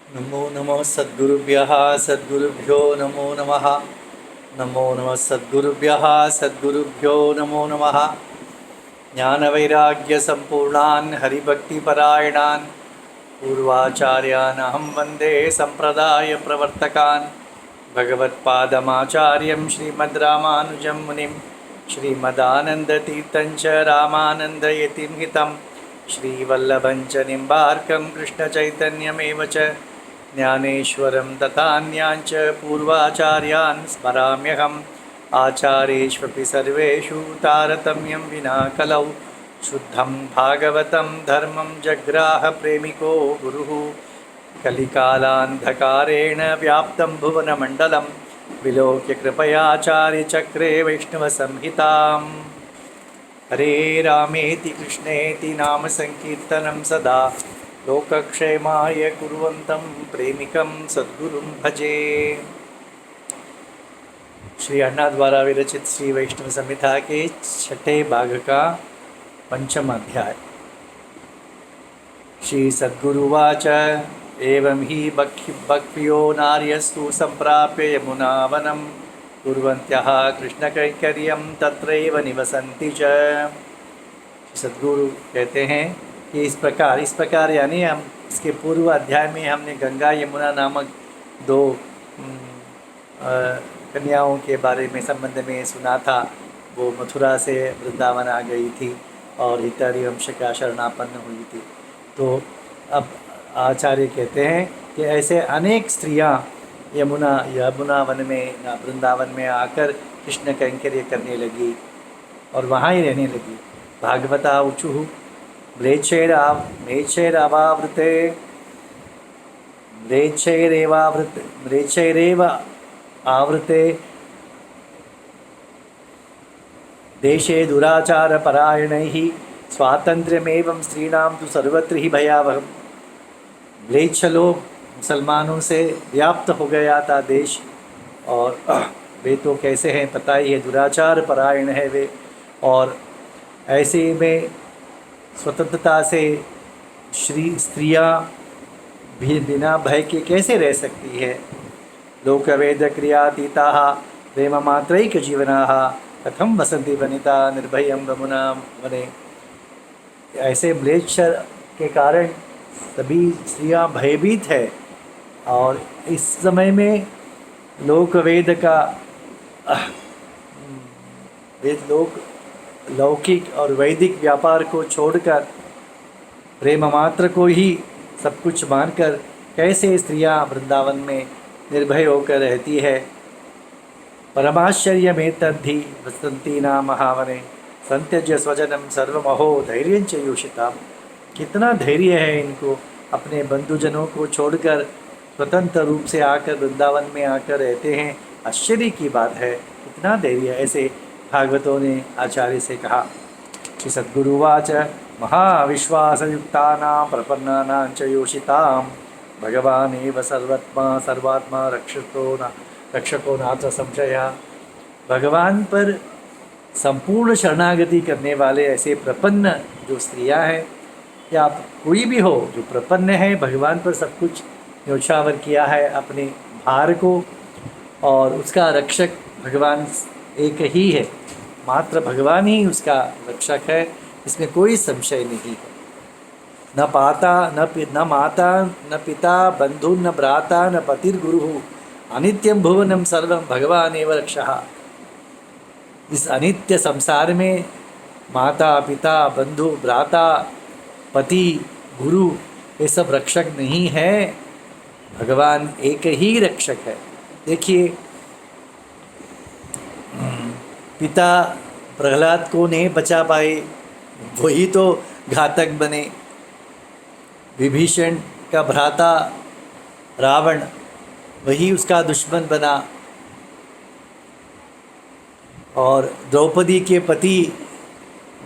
नमो नमः सद्गुरुभ्यः सद्गुरुभ्यो नमो नमः। नमो नमः सद्गुरुभ्यः सद्गुरुभ्यो नमो नमः। ज्ञानवैराग्यसम्पूर्णान् हरिभक्तिपरायणान् पूर्वाचार्यान् अहं वन्दे सम्प्रदायप्रवर्तकान्। भगवत्पादमाचार्यं श्रीमद्रामानुजं मुनिं श्रीमदानन्दतीर्थं च रामानन्दयतिं हितं श्रीवल्लभं च निम्बार्कं कृष्णचैतन्यमेव च ज्ञानेश्वरं तथान्याञ्च पूर्वाचार्यान् स्मराम्यहम्। आचार्येष्वपि सर्वेषु तारतम्यं विना कलौ शुद्धं भागवतं धर्मं जग्राहप्रेमिको गुरुः। कलिकालान्धकारेण व्याप्तं भुवनमण्डलं विलोक्य कृपयाचार्यचक्रे वैष्णवसंहिताम्। हरे रामेति कृष्णेति नाम संकीर्तनं सदा लोकक्षेमाय कुर्वन्तं प्रेमिकं सद्गुरुं भजे। श्री अण्णा द्वारा विरचित श्री वैष्णव संहिता के छठे भाग का पंचम अध्याय। श्री सद्गुरुवाच एवं हि बह्व्यो नार्यस्तु संप्राप्य यमुनावनं कुर्वन्त्यः कृष्णकैङ्कर्यं तत्रैव निवसन्ति च। सद्गुरु कहते हैं कि इस प्रकार यानी हम इसके पूर्व अध्याय में हमने गंगा यमुना नामक दो कन्याओं के बारे में संबंध में सुना था। वो मथुरा से वृंदावन आ गई थी और हितरी वंश का शरणापन्न हुई थी। तो अब आचार्य कहते हैं कि ऐसे अनेक स्त्रियां यमुना वन में वृंदावन में आकर कृष्ण कैंकर्य करने लगी और वहाँ ही रहने लगी। भागवता ऊचुः म्लेच्छैरेव आवृते देशे दुराचारपरायणैः स्वातंत्र्यमेवं स्त्रीणां तु सर्वत्र ही भयावहम्। म्लेच्छ लोग मुसलमानों से व्याप्त हो गया था देश, और वे तो कैसे हैं पता ही है, दुराचार परायण है वे। और ऐसे में स्वतंत्रता से स्त्रियां भी बिना भय के कैसे रह सकती है। लोकवेद क्रियातीताः प्रेममात्रैकजीवनाः कथं वसन्ति वनिता निर्भयं यमुना वने। ऐसे म्लेच्छ के कारण सभी स्त्रियां भयभीत है, और इस समय में लोकवेद का लौकिक और वैदिक व्यापार को छोड़कर प्रेम मात्र को ही सब कुछ मानकर कैसे स्त्रियां वृंदावन में निर्भय होकर रहती है। परमाश्चर्यमेतद्धि वसन्तीनां महावने संत्यज्य स्वजनम सर्वमहो धैर्यञ्च योषिताम्। कितना धैर्य है इनको, अपने बंधुजनों को छोड़कर स्वतंत्र रूप से आकर वृंदावन में आकर रहते हैं। आश्चर्य की बात है, कितना धैर्य। ऐसे भागवतों ने आचार्य से कहा। श्री सद्गुरुवाच महाविश्वासयुक्तानां प्रपन्नानां च योषितां भगवानेव सर्वात्मा रक्षको नात्र संशयः। भगवान पर संपूर्ण शरणागति करने वाले ऐसे प्रपन्न जो स्त्रियां हैं, या आप कोई भी हो जो प्रपन्न है, भगवान पर सब कुछ न्योछावर किया है अपने भार को, और उसका रक्षक भगवान एक ही है। मात्र भगवान ही उसका रक्षक है, इसमें कोई संशय नहीं है। न माता न पिता बंधु न भ्राता न पतिर्गुरुः अनित्यं भुवनं सर्वं भगवानेव रक्षः। इस अनित्य संसार में माता पिता बंधु भ्राता पति गुरु ये सब रक्षक नहीं है, भगवान एक ही रक्षक है। देखिए, पिता प्रहलाद को नहीं बचा पाए, वही तो घातक बने। विभीषण का भ्राता रावण, वही उसका दुश्मन बना। और द्रौपदी के पति,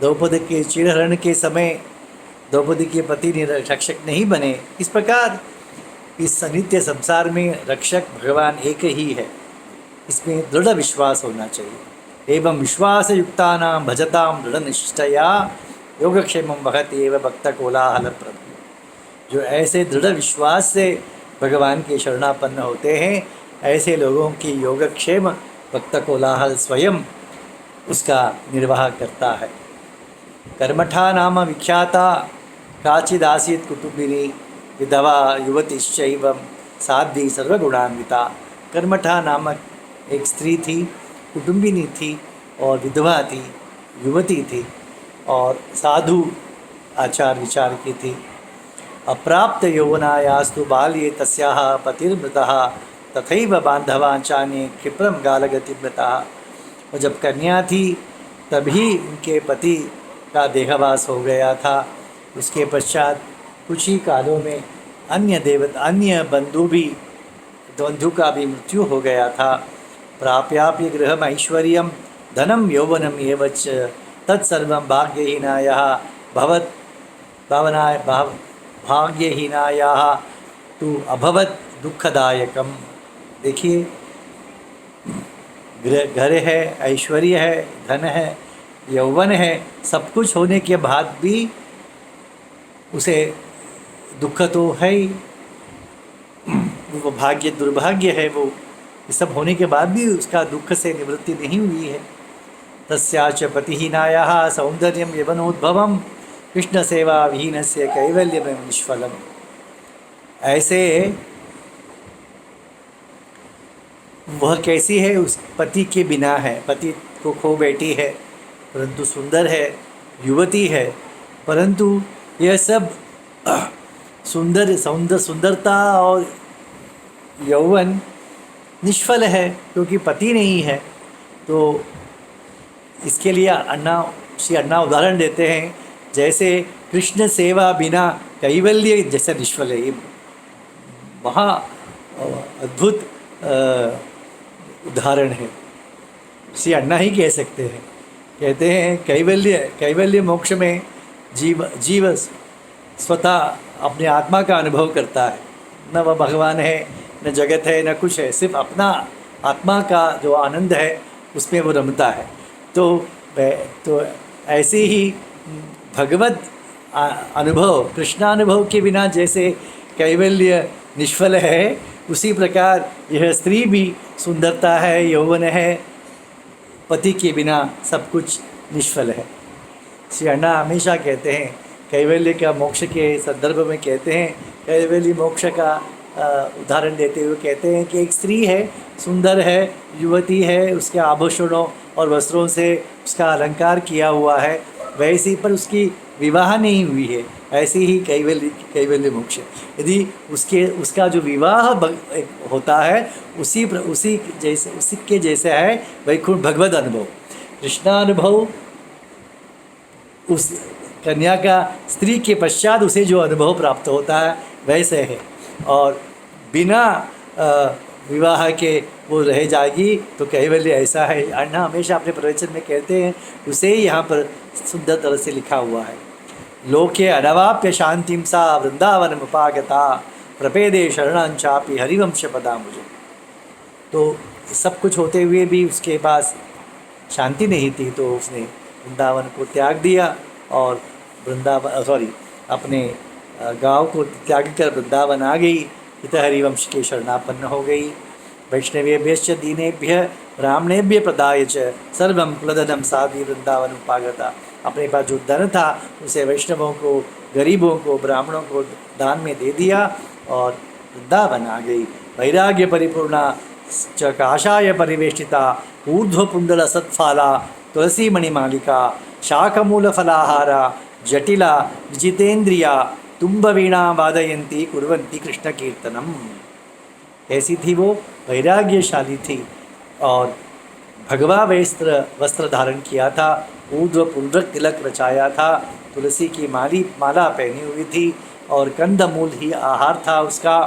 द्रौपदी के चिरहरण के समय द्रौपदी के पति रक्षक नहीं बने। इस प्रकार इस अनित्य संसार में रक्षक भगवान एक ही है, इसमें दृढ़ विश्वास होना चाहिए। एवं विश्वासयुक्तानां भजतां दृढ़निष्ठया योगक्षेमं वहति एव भक्त कोलाहल प्रभु। जो ऐसे दृढ़ विश्वास से भगवान के शरणापन्न होते हैं, ऐसे लोगों की योगक्षेम भक्त कोलाहल स्वयं उसका निर्वाह करता है। कर्मठा नाम विख्याता काचिदासीत कुटुंबिनी विधवा युवतिश्चैव साध्वी सर्वगुणान्विता। कर्मठा नामक एक स्त्री थी, कुटुंबिनी थी और विधवा थी, युवती थी और साधु आचार विचार की थी। अप्राप्त यौवनायास्तु बाल्ये तस्याः पतिर्मृतः तथैव बांधवान् चान्ये क्षिप्रम गालगतिमृतः। और जब कन्या थी तभी उनके पति का देहवास हो गया था। उसके पश्चात कुछ ही कालों में अन्य बंधु का भी मृत्यु हो गया था। प्राप्याप्य गृहम ऐश्वर्यम धनम यौवनम एव च तत्सर्वं भाग्यहीनायाः भाग्यहीनायाः तु अभवत दुखदायकम। देखिए, घर है, ऐश्वर्य है, धन है, यौवन है, सब कुछ होने के बाद भी उसे दुख तो है ही, वो भाग्य दुर्भाग्य है। वो ये सब होने के बाद भी उसका दुख से निवृत्ति नहीं हुई है। तस्याच पतिहीनायाः सौंदर्यम यवनोद्भवम कृष्ण सेवा विहीनस्य कैवल्यमेव निष्फलम। ऐसे वह कैसी है, उस पति के बिना है, पति को खो बैठी है, परंतु सुंदर है, युवती है, परंतु यह सब सुंदरता और यौवन निष्फल है क्योंकि पति नहीं है। तो इसके लिए श्री अन्ना उदाहरण देते हैं, जैसे कृष्ण सेवा बिना कैवल्य जैसा निष्फल है। ये महा अद्भुत उदाहरण है, श्री अन्ना ही कह सकते हैं। कहते हैं कैवल्य मोक्ष में जीव स्वतः अपने आत्मा का अनुभव करता है, न वह भगवान है, न जगत है, न कुछ है, सिर्फ अपना आत्मा का जो आनंद है उसमें वो रमता है। तो ऐसे ही भगवत अनुभव, कृष्णानुभव के बिना जैसे कैवल्य निष्फल है, उसी प्रकार यह स्त्री भी सुंदरता है, यौवन है, पति के बिना सब कुछ निष्फल है। श्री अन्ना हमेशा कहते हैं, कैवल्य का मोक्ष के संदर्भ में कहते हैं, कैवल्य मोक्ष का उदाहरण देते हुए कहते हैं कि एक स्त्री है, सुंदर है, युवती है, उसके आभूषणों और वस्त्रों से उसका अलंकार किया हुआ है, वैसे पर उसकी विवाह नहीं हुई है, ऐसे ही कैवल्य मोक्ष। यदि उसका जो विवाह होता है उसी के जैसे है वैकुंठ भगवद अनुभव। कृष्णानुभव उस कन्या का स्त्री के पश्चात उसे जो अनुभव प्राप्त होता है वैसे है, और बिना विवाह के वो रह जाएगी तो कैवल्य ऐसा है। अन्ना हमेशा अपने प्रवचन में कहते हैं, उसे यहाँ पर सुंदर तरह से लिखा हुआ है, लोके अनवाप्य शांतिम सा वृंदावन उपागता प्रपेदे शरणांचापि हरिवंश पदा मुझे। तो सब कुछ होते हुए भी उसके पास शांति नहीं थी, तो उसने वृंदावन को त्याग दिया और अपने गांव को त्याग कर वृंदावन आ गई। इत हरिवंश के शरणापन्न हो गई। वैष्णवेभ्यश्च दीनेभ्य ब्राह्मणेभ्य प्रदाय च सर्वं कुलधनं साधी वृंदावन उपागता। अपने पास जो धन था उसे वैष्णवों को, गरीबों को, ब्राह्मणों को दान में दे दिया और वृंदावन आ गई। वैराग्य परिपूर्णा च काषाय परिवेष्टिता ऊर्ध्वपुंडल सत्फाला तुलसी मणिमालिका शाकमूल फलाहारा जटिला विजितेन्द्रिया तुम्बवीणा वादयंती कुर्वन्ती कृष्ण कीर्तनम। ऐसी थी वो, वैराग्यशाली थी और भगवा वस्त्र धारण किया था, ऊर्ध्व पुंड्रक तिलक रचाया था, तुलसी की माला पहनी हुई थी और कंदमूल ही आहार था उसका।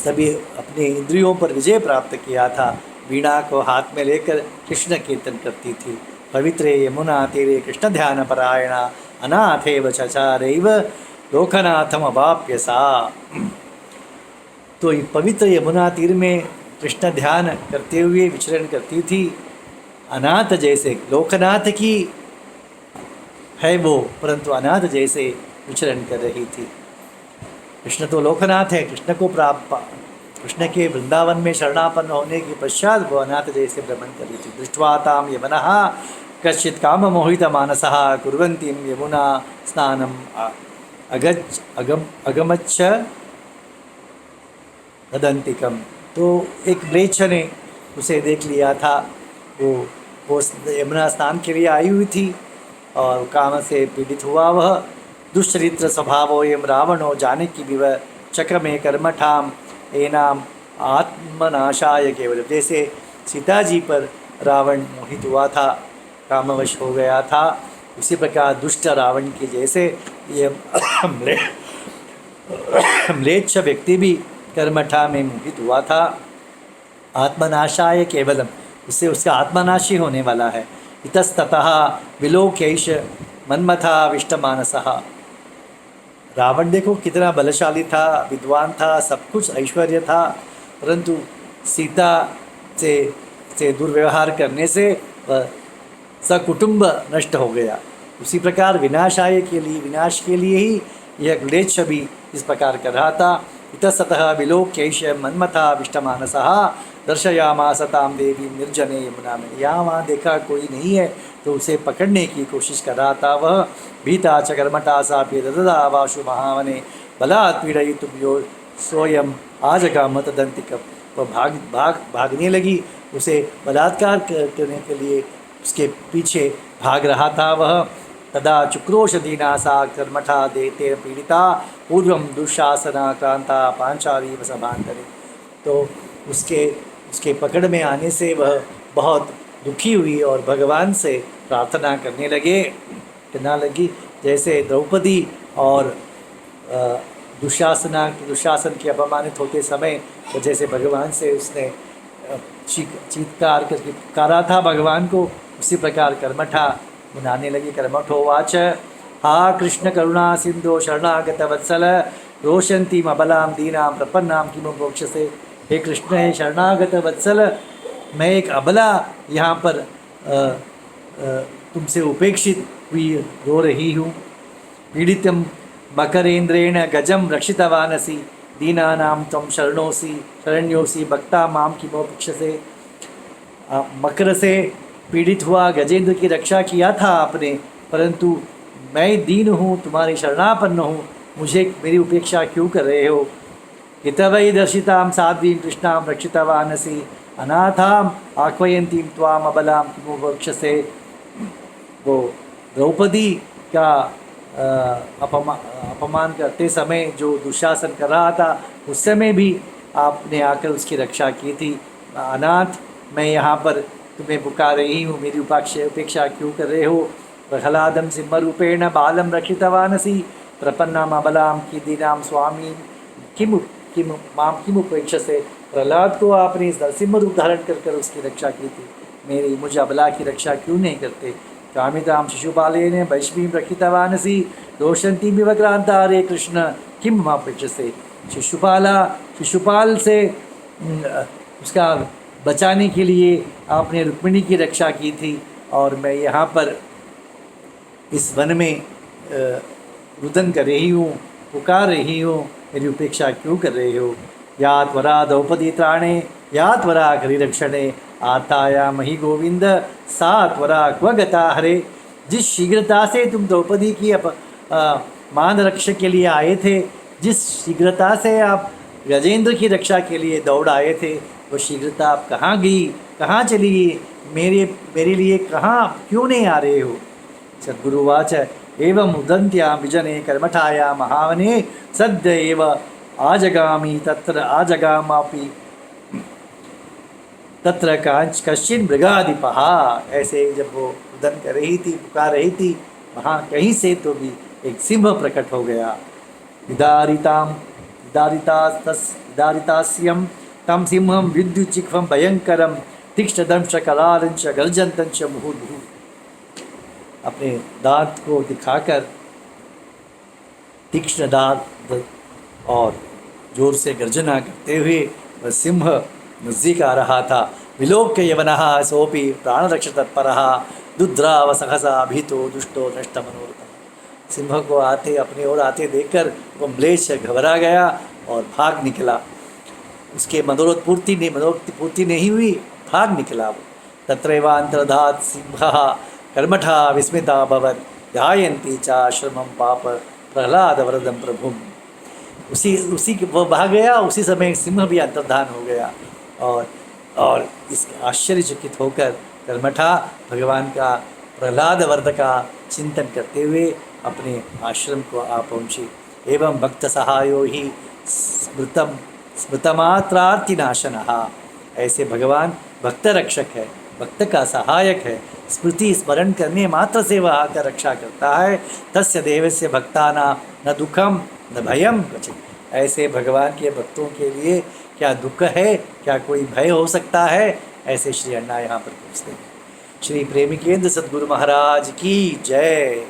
सभी अपने इंद्रियों पर विजय प्राप्त किया था। वीणा को हाथ में लेकर कृष्ण कीर्तन करती थी। पवित्रे यमुना तीरे कृष्ण ध्यान परायणा अनाथेव चचारैव लोकनाथम अवाप्य सा। तो पवित्र यमुना तीर में कृष्ण ध्यान करते हुए विचरण करती थी। अनाथ जैसे, लोकनाथ की है वो, परंतु अनाथ जैसे विचरण कर रही थी। कृष्ण तो लोकनाथ है, कृष्ण को प्राप्त, कृष्ण के वृंदावन में शरणापन्न होने के पश्चात वो अनाथ जैसे भ्रमण करी थी। दृष्ट्वा ताम यमनः कश्चित् काम मोहित मानसः कुर्वन्तीं यमुना स्नानम अगमच्छ तदंतिकम। तो एक म्लेच्छ ने उसे देख लिया था, वो यमुना स्नान के लिए आई हुई थी और काम से पीड़ित हुआ वह। दुष्चरित्र स्वभावो एम रावणो जानकी विव चक्रमे कर्मठाम एनाम आत्मनाशाय केवल। जैसे सीता जी पर रावण मोहित हुआ था, कामवश हो गया था, उसी प्रकार दुष्ट रावण की जैसे ये म्लेच्छ व्यक्ति भी कर्मठा में मोहित हुआ था। आत्मनाशाय केवलम, उससे उसका आत्मनाशी होने वाला है। इतस्ततः विलोक्यैष मन्मथा विष्टमानसः। रावण देखो कितना बलशाली था, विद्वान था, सब कुछ ऐश्वर्य था, परंतु सीता से दुर्व्यवहार करने से वह सकुटुंब नष्ट हो गया। उसी प्रकार विनाश के लिए ही यह म्लेच्छ भी इस प्रकार कर रहा था। इतस्ततः विलोक्यैष मन्मथा विष्टमानसः दर्शयामास तां देवी निर्जने यमुना में। यहाँ वहाँ देखा कोई नहीं है तो उसे पकड़ने की कोशिश कर रहा था वह। भीता च कर्मटा सापि दददा वाशु महावने बलात् पीड़यितुं यो सोयम आजगाम तदंतिकम्। वह भागने लगी, उसे बलात्कार करने के लिए उसके पीछे भाग रहा था वह। तदा चुक्रोश दीना सा कर्मठा देते पीड़िता पूर्वम दुःशासनाक्रांता पांचाली वसभांतरे। तो उसके पकड़ में आने से वह बहुत दुखी हुई और भगवान से प्रार्थना करने लगी। जैसे द्रौपदी और दुशासन के अपमानित होते समय तो जैसे भगवान से उसने चीत्कार करके पुकारा था भगवान को, उसी प्रकार कर्मठा बनाने लगी। कर्मठोवाच हा कृष्ण करुणा सिंधो शरणागत वत्सल रोशंती अबलां दीनां प्रपन्नां किमु मोक्षसे। हे कृष्ण, हे शरणागत वत्सल, मैं एक अबला यहाँ पर तुमसे उपेक्षित हुई रो रही हूँ। पीड़ितम मकरेन्द्रेण गजम रक्षितवानसी दीनानां त्वं शरण्योसी भक्ता माम किमोपेक्षसे। मकर से पीड़ित हुआ गजेंद्र की रक्षा किया था आपने, परंतु मैं दीन हूँ, तुम्हारी शरणापन्न हूँ, मुझे मेरी उपेक्षा क्यों कर रहे हो। हितवै दर्शितां साध्वीं कृष्णां रक्षितवानसी अनाथां आह्वयन्तीं त्वाम अबलां किमोपेक्षसे। वो द्रौपदी का अपमान करते समय जो दुशासन कर रहा था, उस समय भी आपने आकर उसकी रक्षा की थी। अनाथ मैं यहाँ पर तुम्हें पुकार रही हूँ, मेरी उपेक्षा क्यों कर रहे हो। प्रहलादम सिंहरूपेण बालम रक्षितवानसी प्रपन्नाम अबलाम की दीनाम स्वामी किम माम किम उपेक्षसे। प्रहलाद को आपने इस नरसिंह रूप धारण कर उसकी रक्षा की थी, मुझे अबला की रक्षा क्यों नहीं करते। कामितां शिशुपालेन वैष्णवीं रक्षितवानसी रोशंती विवक्रांता रे कृष्ण किम मापेक्षसे। शिशुपाल से उसका बचाने के लिए आपने रुक्मिणी की रक्षा की थी, और मैं यहाँ पर इस वन में रुदन कर रही हूँ, पुकार रही हूँ, मेरी उपेक्षा क्यों कर रहे हो। या त्वरा द्रौपदी त्राणे या त्वरा हरिरक्षणे आताया मही गोविंद सा त्वरा क्व गता हरे। जिस शीघ्रता से तुम द्रौपदी की मान रक्षा के लिए आए थे, जिस शीघ्रता से आप गजेंद्र की रक्षा के लिए दौड़ आए थे, वो शीघ्रता आप कहाँ गई, कहाँ चली गई, मेरे लिए कहाँ क्यों नहीं आ रहे हो। सद्गुरुवाच एवं उदंत्या विजने कर्मठाया महावने सद्य एव आजगामी तत्र आजगामापि तत्र कश्चिन मृगाधिपः। ऐसे जब वो उदन कर रही थी, पुकार रही थी, वहाँ कहीं से तो भी एक सिंह प्रकट हो गया। विदारितास्यम तम सिंहम विद्युचिक्वम भयंकरम तीक्ष्णदंश कलालंच गर्जंतंच मुहुर्मुहुः। अपने दांत को दिखाकर तीक्ष्ण दांत और जोर से गर्जना करते हुए वह सिंह नजदीक आ रहा था। विलोक्य यवनः सोपि प्राणरक्षतत्परः दुद्राव सहसा भीतो दुष्टो नष्ट मनोरथ। सिंह को आते अपनी ओर आते देखकर वो म्लेच्छ घबरा गया और भाग निकला। उसके मनोरथ पूर्ति नहीं हुई, भाग निकला वो। तत्रैवान्तर्धात् सिंहः कर्मठा विस्मिता अभवत् ध्यायन्ती चाश्रमं पाप प्रह्लाद वरदं प्रभुम। उसी वो भाग गया, उसी समय सिंह भी अंतर्धान हो गया और इस आश्चर्यचकित होकर कर्मठा भगवान का प्रह्लाद वरद का चिंतन करते हुए अपने आश्रम को आ पहुँचे। एवं भक्त सहायो ही स्मृतमात्रार्तिनाशनः। ऐसे भगवान भक्त रक्षक है, भक्त का सहायक है। स्मृति स्मरण करने मात्र से वह आकर रक्षा करता है। तस्य देवस्य भक्तानां न दुखम न भयम क्वचित्। ऐसे भगवान के भक्तों के लिए क्या दुख है, क्या कोई भय हो सकता है? ऐसे श्री अण्णा यहाँ पर पूछते हैं। श्री प्रेमिकेंद्र सद्गुरु महाराज की जय।